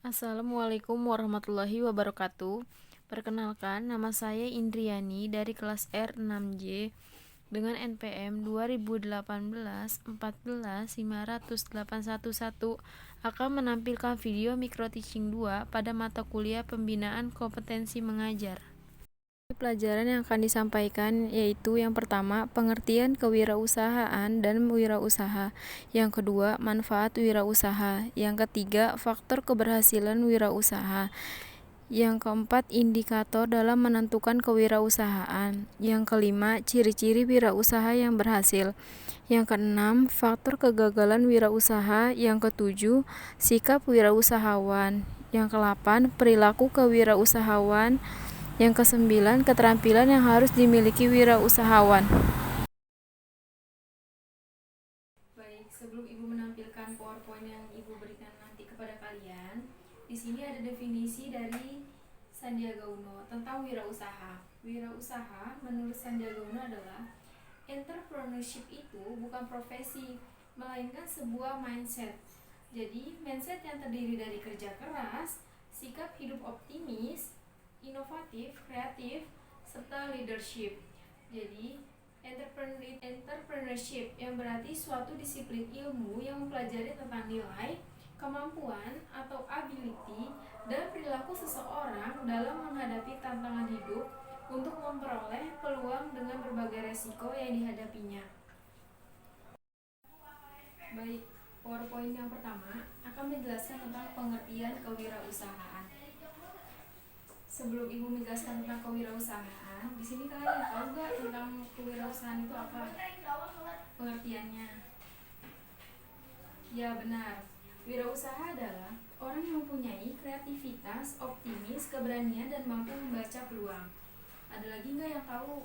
Assalamualaikum warahmatullahi wabarakatuh. Perkenalkan, nama saya Indriani dari kelas R6J dengan NPM 2018-14-50811 akan menampilkan video micro teaching 2 pada mata kuliah pembinaan kompetensi mengajar. Pelajaran yang akan disampaikan yaitu yang pertama, pengertian kewirausahaan dan wirausaha. Yang kedua, manfaat wirausaha. Yang ketiga, faktor keberhasilan wirausaha. Yang keempat, indikator dalam menentukan kewirausahaan. Yang kelima, ciri-ciri wirausaha yang berhasil. Yang keenam, faktor kegagalan wirausaha. Yang ketujuh, sikap wirausahawan. Yang kedelapan, perilaku kewirausahawan. Yang kesembilan, keterampilan yang harus dimiliki wirausahawan. Baik, sebelum Ibu menampilkan PowerPoint yang Ibu berikan nanti kepada kalian, di sini ada definisi dari Sandiaga Uno tentang wirausaha. Wirausaha menurut Sandiaga Uno adalah entrepreneurship itu bukan profesi, melainkan sebuah mindset. Jadi, mindset yang terdiri dari kerja keras, sikap hidup optimis, inovatif, kreatif, serta leadership. Jadi, entrepreneurship yang berarti suatu disiplin ilmu yang mempelajari tentang nilai, kemampuan atau ability dan perilaku seseorang dalam menghadapi tantangan hidup untuk memperoleh peluang dengan berbagai resiko yang dihadapinya. Baik, PowerPoint yang pertama akan menjelaskan tentang pengertian kewirausahaan. Sebelum Ibu menjelaskan tentang kewirausahaan, di sini kalian tahu nggak tentang kewirausahaan itu apa? Pengertiannya. Ya benar. Wirausaha adalah orang yang mempunyai kreativitas, optimis, keberanian dan mampu membaca peluang. Ada lagi nggak yang tahu?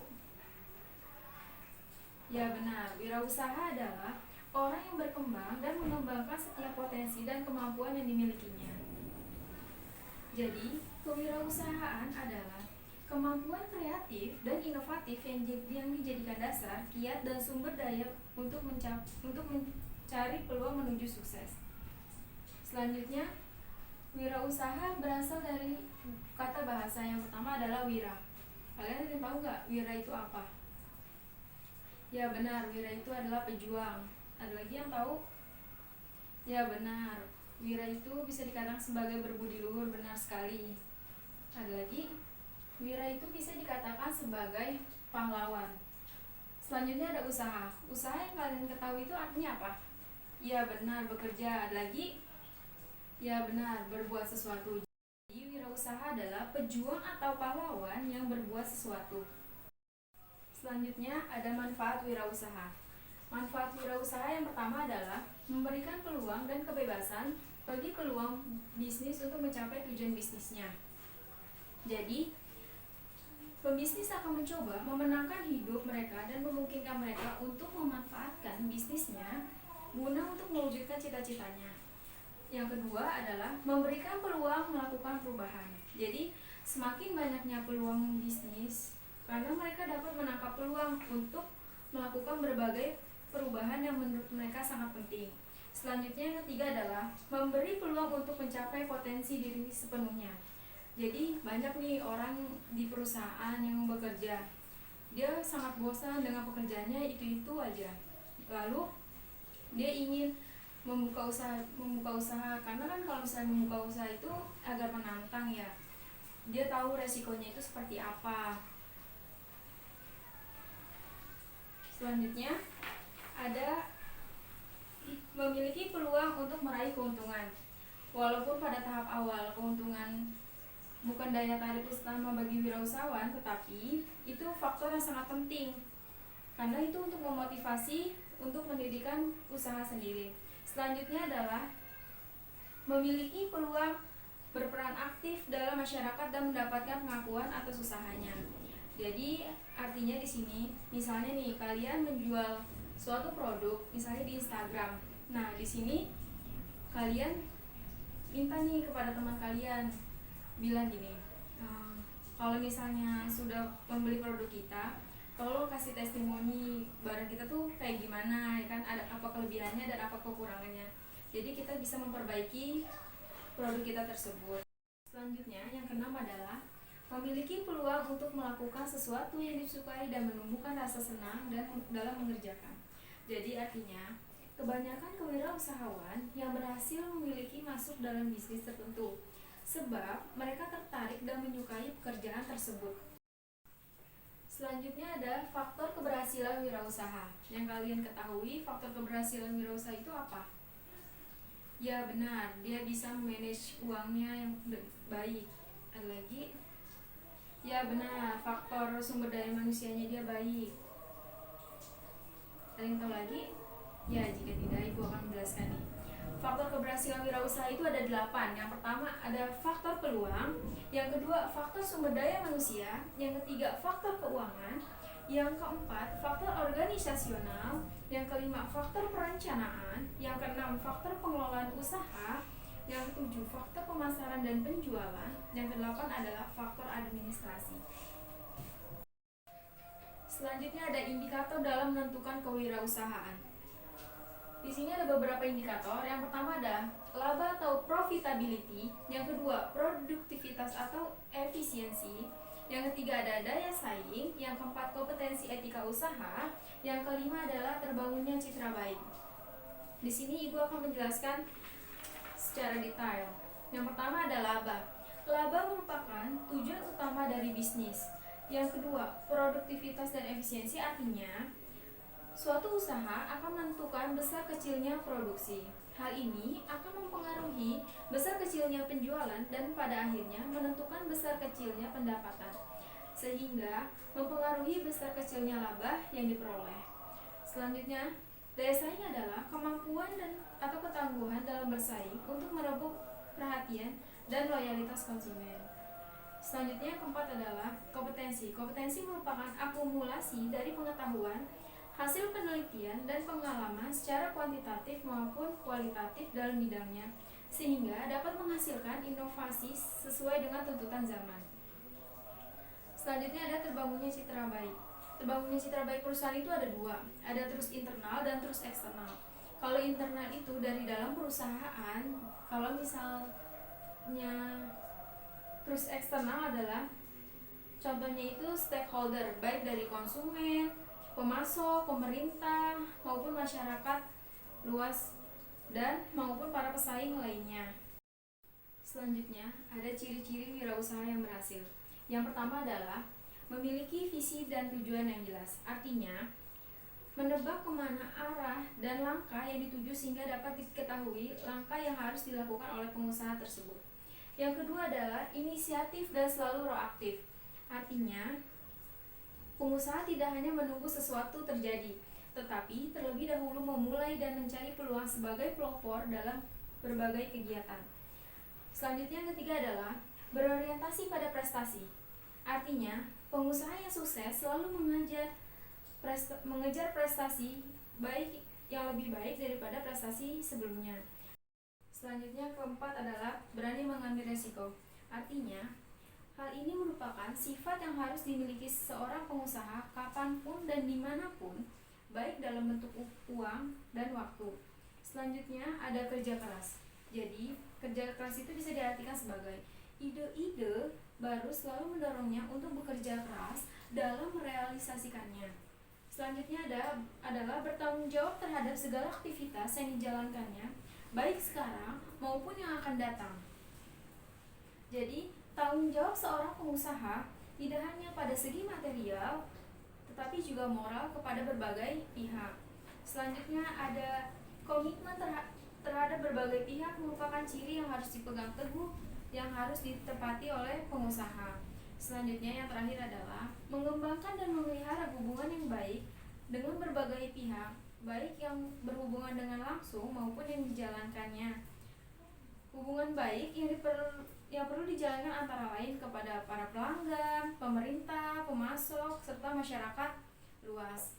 Ya benar. Wirausaha adalah orang yang berkembang dan mengembangkan setiap potensi dan kemampuan yang dimilikinya. Jadi, kewirausahaan adalah kemampuan kreatif dan inovatif yang dijadikan dasar, kiat dan sumber daya untuk mencari peluang menuju sukses. Selanjutnya, wirausaha berasal dari kata bahasa yang pertama adalah wira. Kalian ingin tahu nggak wira itu apa? Ya benar, wira itu adalah pejuang. Ada lagi yang tahu? Ya benar, wira itu bisa dikatakan sebagai berbudi luhur, benar sekali. Ada lagi, wira itu bisa dikatakan sebagai pahlawan. Selanjutnya ada usaha. Usaha yang kalian ketahui itu artinya apa? Ya benar, bekerja. Ada lagi? Ya benar, berbuat sesuatu. Jadi wirausaha adalah pejuang atau pahlawan yang berbuat sesuatu. Selanjutnya ada manfaat wirausaha. Manfaat wirausaha yang pertama adalah memberikan peluang dan kebebasan bagi peluang bisnis untuk mencapai tujuan bisnisnya. Jadi, pembisnis akan mencoba memenangkan hidup mereka dan memungkinkan mereka untuk memanfaatkan bisnisnya guna untuk mewujudkan cita-citanya. Yang kedua adalah memberikan peluang melakukan perubahan. Jadi, semakin banyaknya peluang bisnis, karena mereka dapat menangkap peluang untuk melakukan berbagai perubahan yang menurut mereka sangat penting. Selanjutnya yang ketiga adalah memberi peluang untuk mencapai potensi diri sepenuhnya. Jadi banyak nih orang di perusahaan yang bekerja, dia sangat bosan dengan pekerjaannya itu aja. Lalu dia ingin membuka usaha karena kan kalau misalnya membuka usaha itu agak menantang ya. Dia tahu resikonya itu seperti apa. Selanjutnya ada memiliki peluang untuk meraih keuntungan. Walaupun pada tahap awal keuntungan bukan daya tarik utama bagi wirausahawan, tetapi itu faktor yang sangat penting karena itu untuk memotivasi untuk mendirikan usaha sendiri. Selanjutnya adalah memiliki peluang berperan aktif dalam masyarakat dan mendapatkan pengakuan atas usahanya. Jadi artinya di sini, misalnya nih kalian menjual suatu produk, misalnya di Instagram. Nah di sini kalian minta nih kepada teman kalian, bilang gini, kalau misalnya sudah membeli produk kita, tolong kasih testimoni barang kita tuh kayak gimana, ya kan? Ada apa kelebihannya dan apa kekurangannya. Jadi kita bisa memperbaiki produk kita tersebut. Selanjutnya, yang keenam adalah memiliki peluang untuk melakukan sesuatu yang disukai dan menumbuhkan rasa senang dan dalam mengerjakan. Jadi artinya, kebanyakan kewirausahawan yang berhasil memiliki masuk dalam bisnis tertentu sebab mereka tertarik dan menyukai pekerjaan tersebut. Selanjutnya ada faktor keberhasilan wirausaha. Yang kalian ketahui, faktor keberhasilan wirausaha itu apa? Ya benar, dia bisa manage uangnya yang baik. Ada lagi? Ya benar, faktor sumber daya manusianya dia baik. Ada yang tahu lagi? Ya, jika tidak, Ibu akan menjelaskan nih. Faktor keberhasilan wirausaha itu ada 8. Yang pertama ada faktor peluang, yang kedua faktor sumber daya manusia, yang ketiga faktor keuangan, yang keempat faktor organisasional, yang kelima faktor perencanaan, yang keenam faktor pengelolaan usaha, yang ketujuh faktor pemasaran dan penjualan, yang kedelapan adalah faktor administrasi. Selanjutnya ada indikator dalam menentukan kewirausahaan. Di sini ada beberapa indikator. Yang pertama ada laba atau profitability, yang kedua produktivitas atau efisiensi, yang ketiga ada daya saing, yang keempat kompetensi etika usaha, yang kelima adalah terbangunnya citra baik. Di sini Ibu akan menjelaskan secara detail. Yang pertama ada laba. Laba merupakan tujuan utama dari bisnis. Yang kedua, produktivitas dan efisiensi artinya suatu usaha akan menentukan besar kecilnya produksi. Hal ini akan mempengaruhi besar kecilnya penjualan dan pada akhirnya menentukan besar kecilnya pendapatan, sehingga mempengaruhi besar kecilnya laba yang diperoleh. Selanjutnya, daya saing adalah kemampuan dan atau ketangguhan dalam bersaing untuk merebut perhatian dan loyalitas konsumen. Selanjutnya, yang keempat adalah kompetensi. Kompetensi merupakan akumulasi dari pengetahuan, hasil penelitian dan pengalaman secara kuantitatif maupun kualitatif dalam bidangnya, sehingga dapat menghasilkan inovasi sesuai dengan tuntutan zaman. Selanjutnya ada terbangunnya citra baik. Terbangunnya citra baik perusahaan itu ada 2, ada terus internal dan terus eksternal. Kalau internal itu dari dalam perusahaan, kalau misalnya terus eksternal adalah contohnya itu stakeholder, baik dari konsumen, pemasok, pemerintah, maupun masyarakat luas dan maupun para pesaing lainnya. Selanjutnya, ada ciri-ciri wirausaha yang berhasil. Yang pertama adalah memiliki visi dan tujuan yang jelas. Artinya, menebak kemana arah dan langkah yang dituju sehingga dapat diketahui langkah yang harus dilakukan oleh pengusaha tersebut. Yang kedua adalah inisiatif dan selalu proaktif. Artinya, pengusaha tidak hanya menunggu sesuatu terjadi, tetapi terlebih dahulu memulai dan mencari peluang sebagai pelopor dalam berbagai kegiatan. Selanjutnya, yang ketiga adalah berorientasi pada prestasi. Artinya, pengusaha yang sukses selalu mengejar prestasi baik yang lebih baik daripada prestasi sebelumnya. Selanjutnya, keempat adalah berani mengambil resiko. Artinya, hal ini merupakan sifat yang harus dimiliki seorang pengusaha kapanpun dan dimanapun, baik dalam bentuk uang dan waktu. Selanjutnya ada kerja keras. Jadi, kerja keras itu bisa diartikan sebagai ide-ide baru selalu mendorongnya untuk bekerja keras dalam merealisasikannya. Selanjutnya adalah bertanggung jawab terhadap segala aktivitas yang dijalankannya, baik sekarang maupun yang akan datang. Jadi, tanggung jawab seorang pengusaha tidak hanya pada segi material, tetapi juga moral kepada berbagai pihak. Selanjutnya ada komitmen terhadap berbagai pihak merupakan ciri yang harus dipegang teguh, yang harus ditepati oleh pengusaha. Selanjutnya yang terakhir adalah mengembangkan dan memelihara hubungan yang baik dengan berbagai pihak, baik yang berhubungan dengan langsung maupun yang dijalankannya. Hubungan baik yang perlu dijalankan antara lain kepada para pelanggan, pemerintah, pemasok, serta masyarakat luas.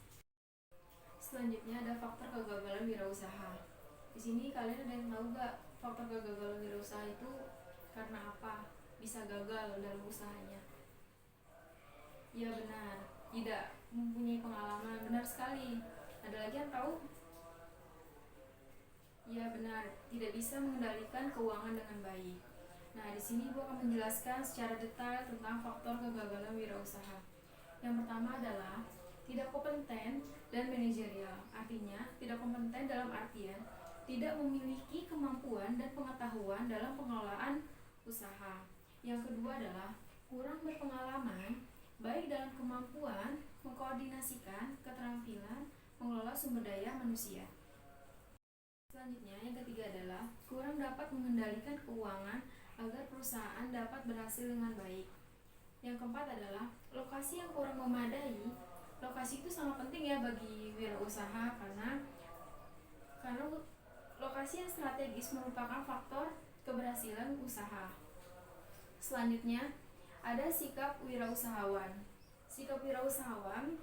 Selanjutnya ada faktor kegagalan wirausaha. Di sini kalian ada yang tahu gak faktor kegagalan wirausaha itu karena apa bisa gagal dalam usahanya? Ya benar, tidak mempunyai pengalaman. Benar sekali. Ada lagi yang tahu? Ya benar, tidak bisa mengendalikan keuangan dengan baik. Nah, di sini gue akan menjelaskan secara detail tentang faktor kegagalan wirausaha. Yang pertama adalah tidak kompeten dan manajerial. Artinya, tidak kompeten dalam artian tidak memiliki kemampuan dan pengetahuan dalam pengelolaan usaha. Yang kedua adalah kurang berpengalaman baik dalam kemampuan mengkoordinasikan keterampilan mengelola sumber daya manusia. Selanjutnya, yang ketiga adalah kurang dapat mengendalikan keuangan agar perusahaan dapat berhasil dengan baik. Yang keempat adalah lokasi yang kurang memadai. Lokasi itu sangat penting ya bagi wirausaha karena lokasi yang strategis merupakan faktor keberhasilan usaha. Selanjutnya, ada sikap wirausahawan. Sikap wirausahawan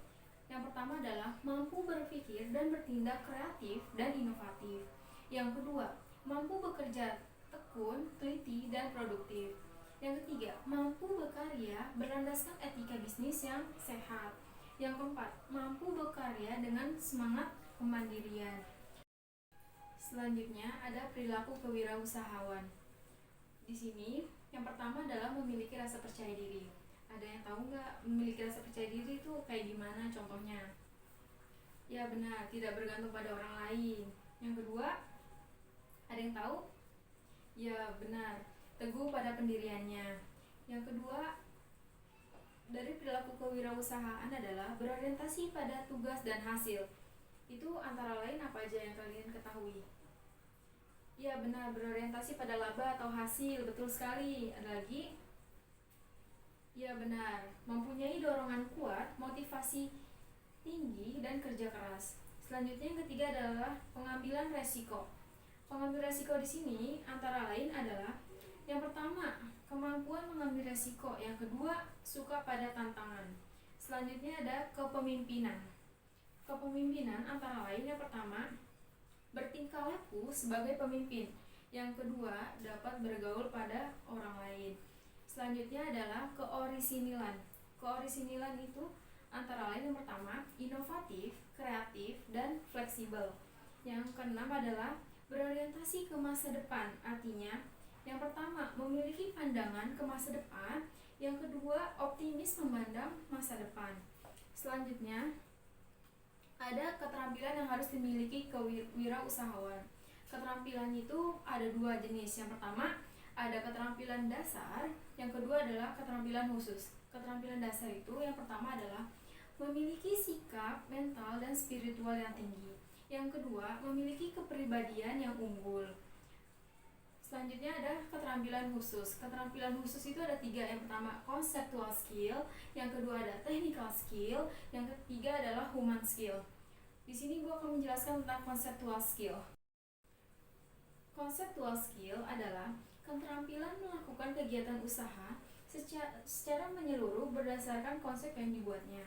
yang pertama adalah mampu berpikir dan bertindak kreatif dan inovatif. Yang kedua, mampu bekerja tekun, teliti, dan produktif. Yang ketiga, mampu berkarya berlandaskan etika bisnis yang sehat. Yang keempat, mampu berkarya dengan semangat kemandirian. Selanjutnya ada perilaku kewirausahawan. Di sini yang pertama adalah memiliki rasa percaya diri. Ada yang tahu nggak memiliki rasa percaya diri itu kayak gimana contohnya? Ya benar, tidak bergantung pada orang lain. Yang kedua, ada yang tahu? Ya benar, teguh pada pendiriannya. Yang kedua, dari perilaku kewirausahaan adalah berorientasi pada tugas dan hasil. Itu antara lain apa aja yang kalian ketahui? Ya benar, berorientasi pada laba atau hasil, betul sekali. Ada lagi? Ya benar, mempunyai dorongan kuat, motivasi tinggi, dan kerja keras. Selanjutnya yang ketiga adalah pengambilan resiko. Pengambil resiko di sini antara lain adalah yang pertama, kemampuan mengambil resiko. Yang kedua, suka pada tantangan. Selanjutnya ada kepemimpinan. Kepemimpinan antara lain yang pertama, bertingkah laku sebagai pemimpin. Yang kedua, dapat bergaul pada orang lain. Selanjutnya adalah keorisinilan. Keorisinilan itu antara lain yang pertama, inovatif, kreatif, dan fleksibel. Yang keenam adalah berorientasi ke masa depan. Artinya, yang pertama, memiliki pandangan ke masa depan. Yang kedua, optimis memandang masa depan. Selanjutnya, ada keterampilan yang harus dimiliki kewirausahawan. Keterampilan itu ada dua jenis. Yang pertama, ada keterampilan dasar, yang kedua adalah keterampilan khusus. Keterampilan dasar itu yang pertama adalah memiliki sikap, mental, dan spiritual yang tinggi. Yang kedua, memiliki kepribadian yang unggul. Selanjutnya ada keterampilan khusus. Keterampilan khusus itu ada tiga. Yang pertama, conceptual skill. Yang kedua ada technical skill. Yang ketiga adalah human skill. Di sini gue akan menjelaskan tentang conceptual skill. Conceptual skill adalah keterampilan melakukan kegiatan usaha secara menyeluruh berdasarkan konsep yang dibuatnya.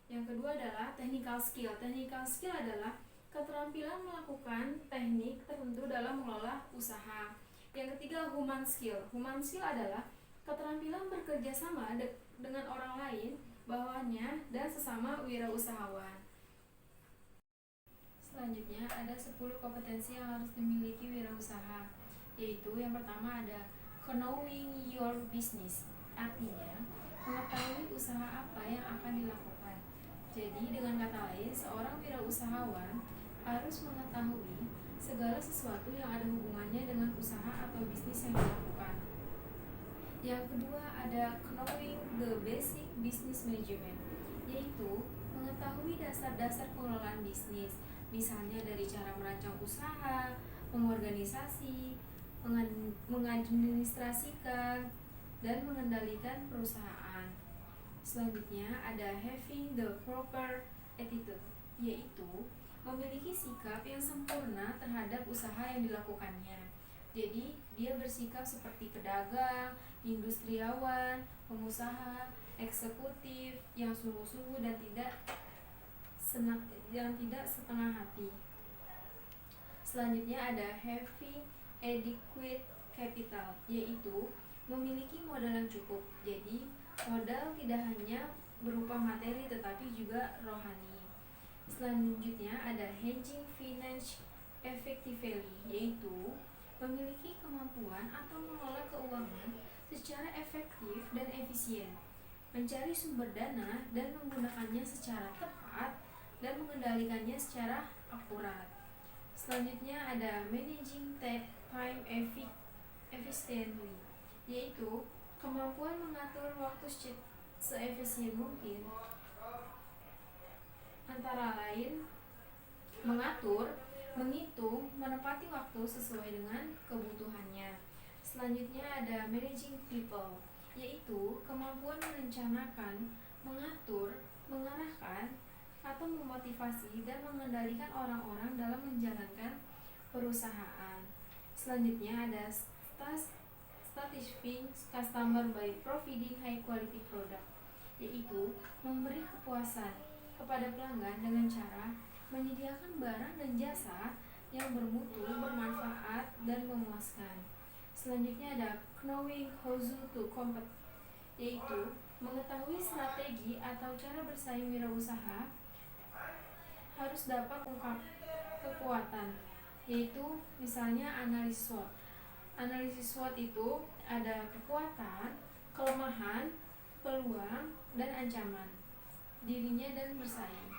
Yang kedua adalah technical skill. Technical skill adalah keterampilan melakukan teknik tertentu dalam mengelola usaha. Yang ketiga, human skill. Human skill adalah keterampilan bekerja sama dengan orang lain, bawahannya, dan sesama wirausahawan. Selanjutnya ada 10 kompetensi yang harus dimiliki wirausaha, yaitu yang pertama ada knowing your business. Artinya, mengetahui usaha apa yang akan dilakukan. Jadi dengan kata lain, seorang wirausahawan harus mengetahui segala sesuatu yang ada hubungannya dengan usaha atau bisnis yang dilakukan. Yang kedua ada knowing the basic business management, yaitu mengetahui dasar-dasar pengelolaan bisnis, misalnya dari cara merancang usaha, mengorganisasi, mengadministrasikan, dan mengendalikan perusahaan. Selanjutnya ada having the proper attitude, yaitu memiliki sikap yang sempurna terhadap usaha yang dilakukannya. Jadi dia bersikap seperti pedagang, industriawan, pengusaha, eksekutif yang sungguh-sungguh dan tidak setengah hati. Selanjutnya ada having adequate capital, yaitu memiliki modal yang cukup. Jadi modal tidak hanya berupa materi tetapi juga rohani. Selanjutnya ada hedging finance effectively, yaitu memiliki kemampuan atau mengelola keuangan secara efektif dan efisien, mencari sumber dana dan menggunakannya secara tepat, dan mengendalikannya secara akurat. Selanjutnya ada managing time efficiently, yaitu kemampuan mengatur waktu seefisien mungkin, antara lain mengatur, menghitung, menepati waktu sesuai dengan kebutuhannya. Selanjutnya ada managing people, yaitu kemampuan merencanakan, mengatur, mengarahkan, atau memotivasi dan mengendalikan orang-orang dalam menjalankan perusahaan. Selanjutnya ada satisfying customer by providing high quality product, yaitu memberi kepuasan kepada pelanggan dengan cara menyediakan barang dan jasa yang bermutu, bermanfaat, dan memuaskan. Selanjutnya ada knowing how to compete, yaitu mengetahui strategi atau cara bersaing wirausaha harus dapat ungkap kekuatan, yaitu misalnya analisis SWOT. Analisis SWOT itu ada kekuatan, kelemahan, peluang, dan ancaman dirinya dan bersaing.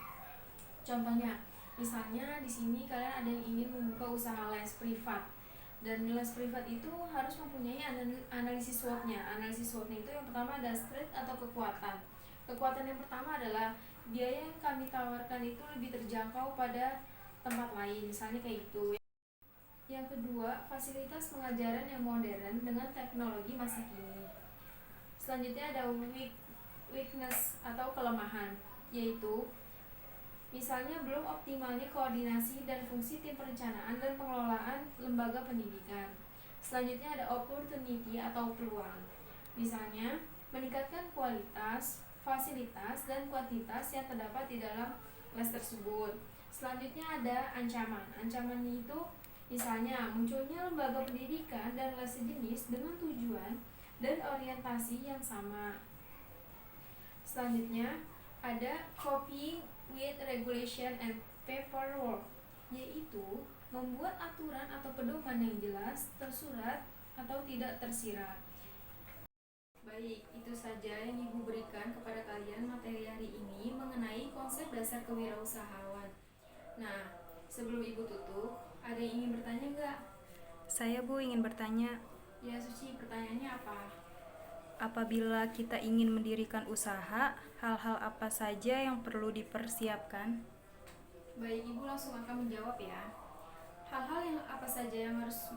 Contohnya, misalnya di sini kalian ada yang ingin membuka usaha les privat, dan les privat itu harus mempunyai analisis SWOT-nya. Analisis SWOT-nya itu yang pertama ada strength atau kekuatan. Kekuatan yang pertama adalah biaya yang kami tawarkan itu lebih terjangkau pada tempat lain, misalnya kayak gitu. Yang kedua, fasilitas pengajaran yang modern dengan teknologi masa kini. Selanjutnya ada weakness atau kelemahan, yaitu misalnya belum optimalnya koordinasi dan fungsi tim perencanaan dan pengelolaan lembaga pendidikan. Selanjutnya ada opportunity atau peluang, misalnya meningkatkan kualitas, fasilitas, dan kuantitas yang terdapat di dalam les tersebut. Selanjutnya ada ancaman. Ancaman itu misalnya munculnya lembaga pendidikan dan les sejenis dengan tujuan dan orientasi yang sama. Selanjutnya ada copying with regulation and paperwork, yaitu membuat aturan atau pedoman yang jelas, tersurat, atau tidak tersirat. Baik, itu saja yang Ibu berikan kepada kalian materi hari ini mengenai konsep dasar kewirausahaan. Nah, sebelum Ibu tutup, ada yang ingin bertanya nggak? Saya, Bu, ingin bertanya. Ya, Suci, pertanyaannya apa? Apabila kita ingin mendirikan usaha, hal-hal apa saja yang perlu dipersiapkan? Baik, Ibu langsung akan menjawab ya. Hal-hal yang apa saja yang harus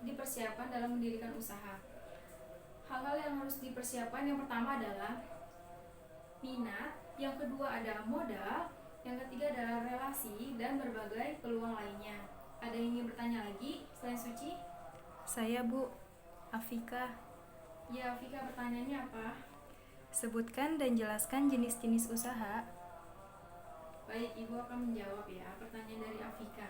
dipersiapkan dalam mendirikan usaha? Hal-hal yang harus dipersiapkan yang pertama adalah minat, yang kedua ada modal, yang ketiga adalah relasi, dan berbagai peluang lainnya. Ada yang ingin bertanya lagi selain Suci? Saya, Bu. Afika. Ya, Afika, pertanyaannya apa? Sebutkan dan jelaskan jenis-jenis usaha. Baik, Ibu akan menjawab ya pertanyaan dari Afika.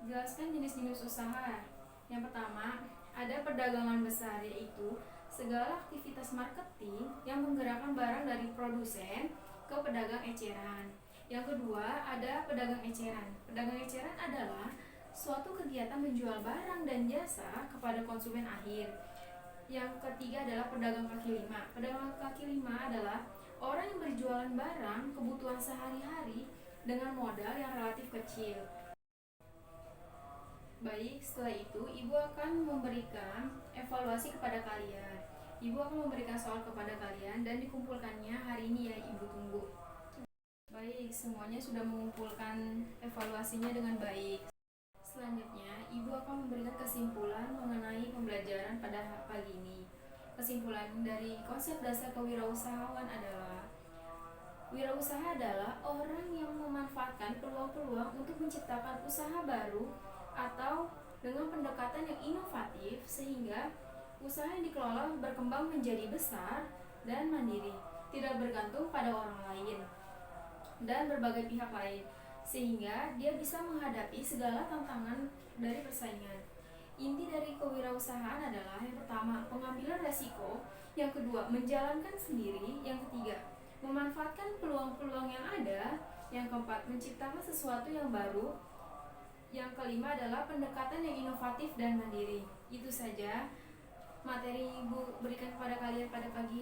Jelaskan jenis-jenis usaha. Yang pertama, ada perdagangan besar, yaitu segala aktivitas marketing yang menggerakkan barang dari produsen ke pedagang eceran. Yang kedua, ada pedagang eceran. Pedagang eceran adalah suatu kegiatan menjual barang dan jasa kepada konsumen akhir. Yang ketiga adalah pedagang kaki lima. Pedagang kaki lima adalah orang yang berjualan barang kebutuhan sehari-hari dengan modal yang relatif kecil. Baik, setelah itu Ibu akan memberikan evaluasi kepada kalian. Ibu akan memberikan soal kepada kalian dan dikumpulkannya hari ini ya, Ibu tunggu. Baik, semuanya sudah mengumpulkan evaluasinya dengan baik. Selanjutnya, Ibu akan memberikan kesimpulan mengenai pembelajaran pada pagi ini. Kesimpulan dari konsep dasar kewirausahaan adalah wirausaha adalah orang yang memanfaatkan peluang-peluang untuk menciptakan usaha baru atau dengan pendekatan yang inovatif sehingga usaha yang dikelola berkembang menjadi besar dan mandiri, tidak bergantung pada orang lain dan berbagai pihak lain, sehingga dia bisa menghadapi segala tantangan dari persaingan. Inti dari kewirausahaan adalah yang pertama, pengambilan resiko, yang kedua, menjalankan sendiri, yang ketiga, memanfaatkan peluang-peluang yang ada, yang keempat, menciptakan sesuatu yang baru, Yang kelima adalah pendekatan yang inovatif dan mandiri. Itu saja materi Ibu berikan kepada kalian pada pagi